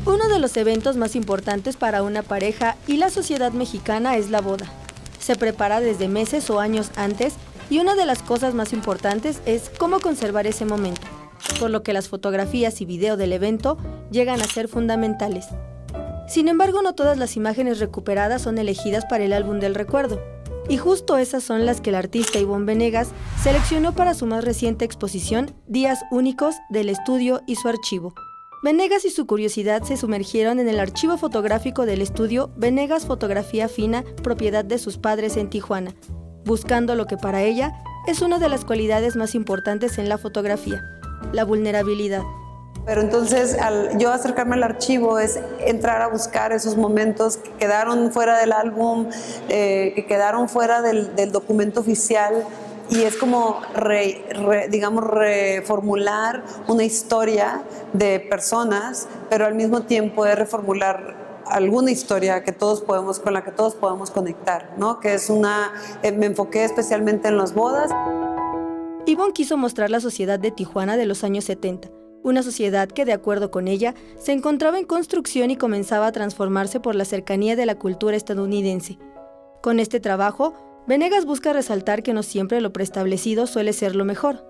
Uno de los eventos más importantes para una pareja y la sociedad mexicana es la boda. Se prepara desde meses o años antes y una de las cosas más importantes es cómo conservar ese momento, por lo que las fotografías y video del evento llegan a ser fundamentales. Sin embargo, no todas las imágenes recuperadas son elegidas para el álbum del recuerdo, y justo esas son las que el artista Ivonne Venegas seleccionó para su más reciente exposición, Días Únicos del Estudio y su Archivo. Venegas y su curiosidad se sumergieron en el archivo fotográfico del estudio Venegas Fotografía Fina, propiedad de sus padres en Tijuana, buscando lo que para ella es una de las cualidades más importantes en la fotografía, la vulnerabilidad. Pero entonces, al yo acercarme al archivo es entrar a buscar esos momentos que quedaron fuera del álbum, que quedaron fuera del documento oficial, y es como reformular una historia de personas, pero al mismo tiempo es reformular alguna historia que todos podemos, con la que todos podemos conectar, ¿no? Que es me enfoqué especialmente en las bodas. Ivonne quiso mostrar la sociedad de Tijuana de los años 70, una sociedad que, de acuerdo con ella, se encontraba en construcción y comenzaba a transformarse por la cercanía de la cultura estadounidense. Con este trabajo, Venegas busca resaltar que no siempre lo preestablecido suele ser lo mejor,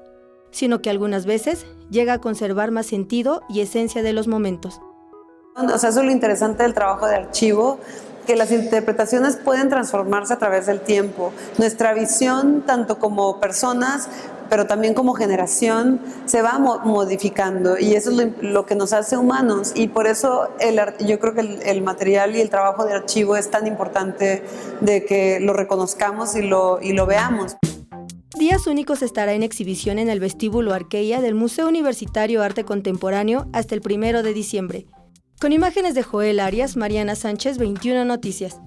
sino que algunas veces llega a conservar más sentido y esencia de los momentos. O sea, eso es lo interesante del trabajo de archivo, que las interpretaciones pueden transformarse a través del tiempo. Nuestra visión, tanto como personas, pero también como generación, se va modificando, y eso es lo que nos hace humanos, y por eso yo creo que el material y el trabajo de archivo es tan importante, de que lo reconozcamos y lo veamos. Días Únicos estará en exhibición en el vestíbulo Arqueia del Museo Universitario Arte Contemporáneo hasta el 1 de diciembre. Con imágenes de Joel Arias, Mariana Sánchez, 21 Noticias.